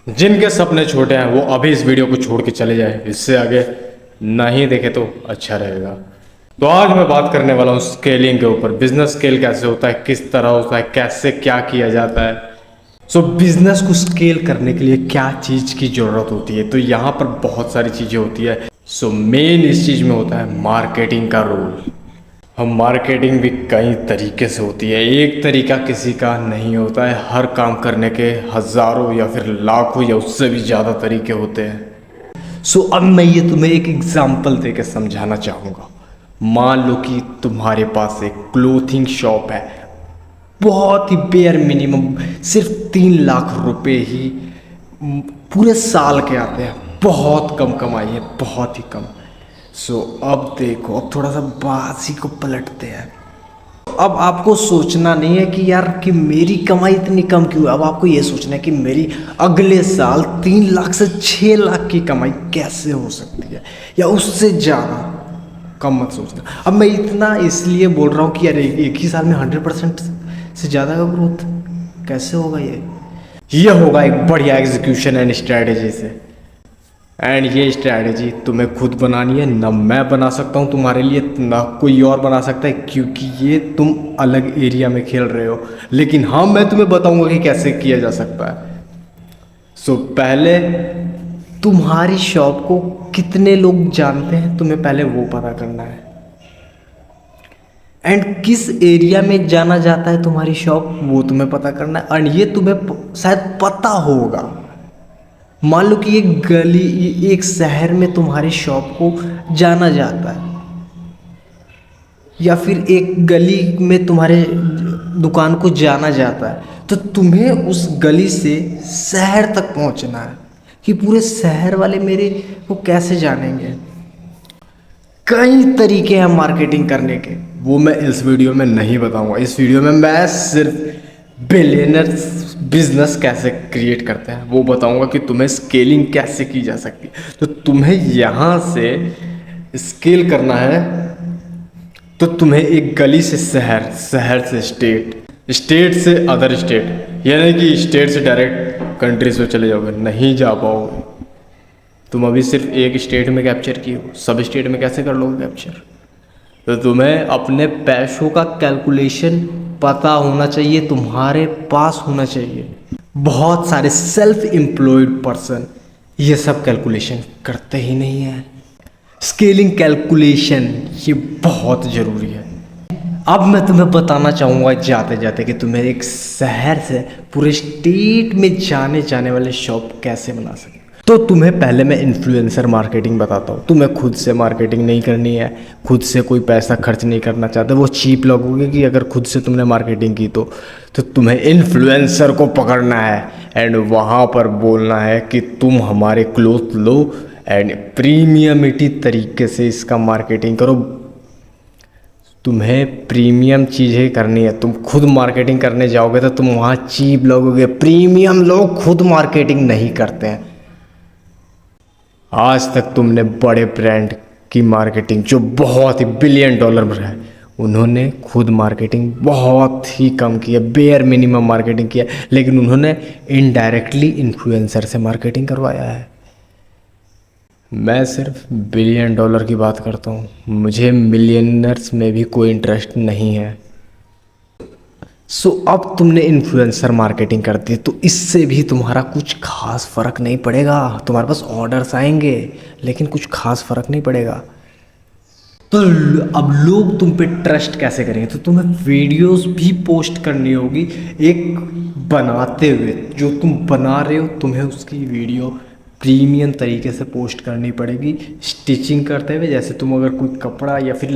जिनके सपने छोटे हैं वो अभी इस वीडियो को छोड़ के चले जाए, इससे आगे नहीं देखे तो अच्छा रहेगा। तो आज मैं बात करने वाला हूँ स्केलिंग के ऊपर। बिजनेस स्केल कैसे होता है, किस तरह होता है, कैसे क्या किया जाता है। बिजनेस को स्केल करने के लिए क्या चीज़ की ज़रूरत होती है, तो यहाँ पर बहुत सारी चीज़ें होती है। मेन इस चीज़ में होता है मार्केटिंग का रोल। हम मार्केटिंग भी कई तरीके से होती है, एक तरीका किसी का नहीं होता है। हर काम करने के हज़ारों या फिर लाखों या उससे भी ज़्यादा तरीके होते हैं। अब मैं ये तुम्हें एक एग्जांपल देकर समझाना चाहूँगा। मान लो कि तुम्हारे पास एक क्लोथिंग शॉप है, बहुत ही बेयर मिनिमम सिर्फ 3 लाख रुपए ही पूरे साल के आते हैं। बहुत कम कमाई है, बहुत ही कम। अब देखो, अब थोड़ा सा बाजी को पलटते हैं। अब आपको सोचना नहीं है कि यार कि मेरी कमाई इतनी कम क्यों है। अब आपको ये सोचना है कि मेरी अगले साल 3 लाख से 6 लाख की कमाई कैसे हो सकती है, या उससे ज़्यादा। कम मत सोचना। अब मैं इतना इसलिए बोल रहा हूँ कि यार एक ही साल में 100% से ज़्यादा का ग्रोथ कैसे होगा। ये होगा एक बढ़िया एग्जीक्यूशन एंड स्ट्रैटेजी से। एंड ये स्ट्रैटेजी तुम्हें खुद बनानी है, ना मैं बना सकता हूँ तुम्हारे लिए, ना कोई और बना सकता है, क्योंकि ये तुम अलग एरिया में खेल रहे हो। लेकिन हाँ, मैं तुम्हें बताऊंगा कि कैसे किया जा सकता है। पहले तुम्हारी शॉप को कितने लोग जानते हैं, तुम्हें पहले वो पता करना है। एंड किस एरिया में जाना जाता है तुम्हारी शॉप, वो तुम्हें पता करना है। एंड ये तुम्हें शायद पता होगा। मान लो कि एक गली, एक शहर में तुम्हारी शॉप को जाना जाता है, या फिर एक गली में तुम्हारे दुकान को जाना जाता है, तो तुम्हें उस गली से शहर तक पहुंचना है कि पूरे शहर वाले मेरे को कैसे जानेंगे। कई तरीके हैं मार्केटिंग करने के, वो मैं इस वीडियो में नहीं बताऊंगा। इस वीडियो में मैं सिर्फ बिलियनर्स बिजनेस कैसे क्रिएट करते हैं वो बताऊंगा, कि तुम्हें स्केलिंग कैसे की जा सकती है। तो तुम्हें यहाँ से स्केल करना है, तो तुम्हें एक गली से शहर, शहर से स्टेट, स्टेट से अदर स्टेट, यानी कि स्टेट से डायरेक्ट कंट्रीज में चले जाओगे, नहीं जा पाओगे। तुम अभी सिर्फ एक स्टेट में कैप्चर किए हो, सब स्टेट में कैसे कर लोगे कैप्चर। तो तुम्हें अपने पैसों का कैलकुलेशन पता होना चाहिए, तुम्हारे पास होना चाहिए। बहुत सारे सेल्फ एम्प्लॉयड पर्सन ये सब कैलकुलेशन करते ही नहीं है। स्केलिंग कैलकुलेशन ये बहुत ज़रूरी है। अब मैं तुम्हें बताना चाहूँगा जाते जाते कि तुम्हें एक शहर से पूरे स्टेट में जाने वाले शॉप कैसे बना सके। तो तुम्हें पहले मैं इन्फ्लुएंसर मार्केटिंग बताता हूँ। तुम्हें खुद से मार्केटिंग नहीं करनी है, खुद से कोई पैसा खर्च नहीं करना चाहते, वो चीप लगोगे कि अगर खुद से तुमने मार्केटिंग की तो तुम्हें इन्फ्लुएंसर को पकड़ना है एंड वहाँ पर बोलना है कि तुम हमारे क्लोथ लो एंड प्रीमियमिटी तरीके से इसका मार्केटिंग करो। तुम्हें प्रीमियम चीज़ें करनी है। तुम खुद मार्केटिंग करने जाओगे तो तुम वहाँ चीप लगोगे। प्रीमियम लोग खुद मार्केटिंग नहीं करते हैं। आज तक तुमने बड़े ब्रांड की मार्केटिंग जो बहुत ही $1 बिलियन में है, उन्होंने खुद मार्केटिंग बहुत ही कम की है, बेयर मिनिमम मार्केटिंग किया, लेकिन उन्होंने इनडायरेक्टली इन्फ्लुएंसर से मार्केटिंग करवाया है। मैं सिर्फ $1 बिलियन की बात करता हूँ, मुझे मिलियनर्स में भी कोई इंटरेस्ट नहीं है। अब तुमने इन्फ्लुएंसर मार्केटिंग कर दी, तो इससे भी तुम्हारा कुछ खास फ़र्क नहीं पड़ेगा। तुम्हारे पास ऑर्डर्स आएंगे लेकिन कुछ खास फ़र्क नहीं पड़ेगा। तो अब लोग तुम पे ट्रस्ट कैसे करेंगे, तो तुम्हें वीडियोस भी पोस्ट करनी होगी एक बनाते हुए। जो तुम बना रहे हो तुम्हें उसकी वीडियो प्रीमियम तरीके से पोस्ट करनी पड़ेगी, स्टिचिंग करते हुए। जैसे तुम अगर कोई कपड़ा या फिर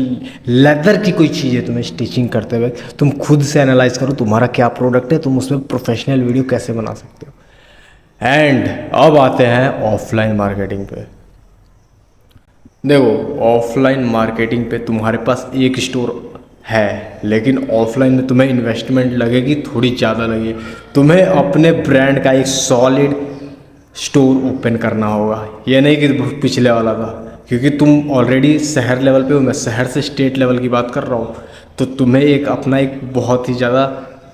लेदर की कोई चीज़ है, तुम्हें स्टिचिंग करते हुए तुम खुद से एनालाइज करो तुम्हारा क्या प्रोडक्ट है, तुम उसमें प्रोफेशनल वीडियो कैसे बना सकते हो। एंड अब आते हैं ऑफलाइन मार्केटिंग पे। देखो, ऑफलाइन मार्केटिंग पे तुम्हारे पास एक स्टोर है, लेकिन ऑफलाइन में तुम्हें इन्वेस्टमेंट लगेगी, थोड़ी ज़्यादा लगेगी। तुम्हें अपने ब्रांड का एक सॉलिड स्टोर ओपन करना होगा। ये नहीं कि पिछले वाला था, क्योंकि तुम ऑलरेडी शहर लेवल पे हो, मैं शहर से स्टेट लेवल की बात कर रहा हूँ। तो तुम्हें एक अपना एक बहुत ही ज़्यादा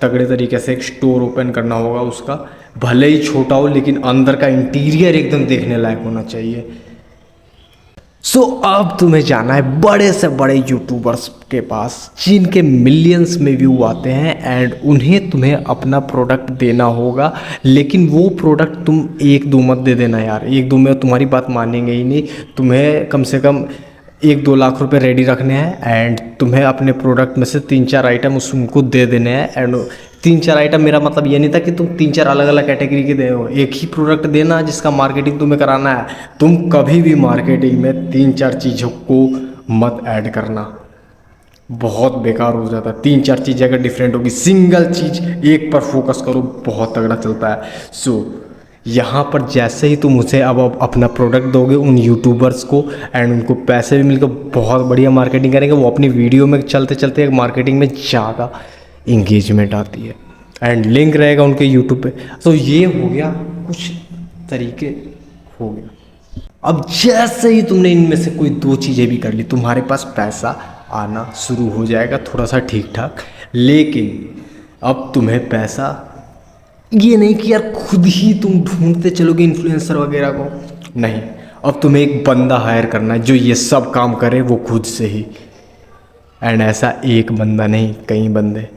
तगड़े तरीके से एक स्टोर ओपन करना होगा उसका, भले ही छोटा हो लेकिन अंदर का इंटीरियर एकदम देखने लायक होना चाहिए। सो अब तुम्हें जाना है बड़े से बड़े यूट्यूबर्स के पास जिनके मिलियंस में व्यू आते हैं एंड उन्हें तुम्हें अपना प्रोडक्ट देना होगा। लेकिन वो प्रोडक्ट तुम एक दो मत दे देना यार, एक दो में तुम्हारी बात मानेंगे ही नहीं। तुम्हें कम से कम 1-2 लाख रुपए रेडी रखने हैं एंड तुम्हें अपने प्रोडक्ट में से 3-4 आइटम उनको दे देने हैं। एंड 3-4 आइटम, मेरा मतलब ये नहीं था कि तुम 3-4 अलग अलग कैटेगरी के दे हो, एक ही प्रोडक्ट देना जिसका मार्केटिंग तुम्हें कराना है। तुम कभी भी मार्केटिंग में 3-4 चीज़ों को मत ऐड करना, बहुत बेकार हो जाता है। 3-4 चीज़ें अगर डिफरेंट होगी, सिंगल चीज़ एक पर फोकस करो, बहुत तगड़ा चलता है। सो यहाँ पर जैसे ही तुम उसे अब अपना प्रोडक्ट दोगे उन यूट्यूबर्स को एंड उनको पैसे भी मिलकर बहुत बढ़िया मार्केटिंग करेंगे, वो अपनी वीडियो में चलते चलते मार्केटिंग में ज़्यादा इंगेजमेंट आती है एंड लिंक रहेगा उनके यूट्यूब पे। तो ये हो गया, कुछ तरीके हो गया। अब जैसे ही तुमने इनमें से कोई 2 चीज़ें भी कर ली, तुम्हारे पास पैसा आना शुरू हो जाएगा थोड़ा सा ठीक ठाक। लेकिन अब तुम्हें पैसा, ये नहीं कि यार खुद ही तुम ढूंढते चलोगे इन्फ्लुएंसर वगैरह को, नहीं। अब तुम्हें एक बंदा हायर करना है जो ये सब काम करे वो खुद से ही। एंड ऐसा एक बंदा नहीं, कई बंदे।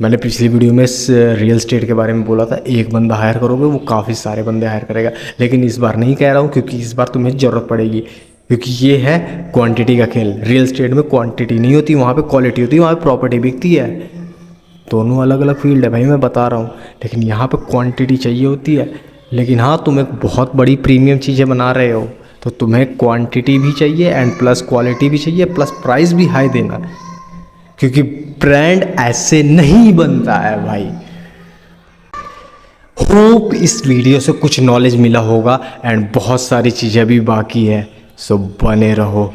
मैंने पिछली वीडियो में रियल एस्टेट के बारे में बोला था, एक बंदा हायर करोगे वो काफ़ी सारे बंदे हायर करेगा। लेकिन इस बार नहीं कह रहा हूँ क्योंकि इस बार तुम्हें ज़रूरत पड़ेगी, क्योंकि ये है क्वांटिटी का खेल। रियल एस्टेट में क्वांटिटी नहीं होती, वहाँ पे क्वालिटी होती है, वहाँ पे प्रॉपर्टी बिकती है। दोनों अलग अलग फील्ड है भाई, मैं बता रहा हूँ। लेकिन यहाँ पे क्वांटिटी चाहिए होती है। लेकिन हाँ, तुम एक बहुत बड़ी प्रीमियम चीज़ें बना रहे हो तो तुम्हें क्वांटिटी भी चाहिए एंड प्लस क्वालिटी भी चाहिए, प्लस प्राइस भी हाई देना, क्योंकि ब्रांड ऐसे नहीं बनता है भाई। होप इस वीडियो से कुछ नॉलेज मिला होगा एंड बहुत सारी चीज़ें भी बाकी है। सो बने रहो।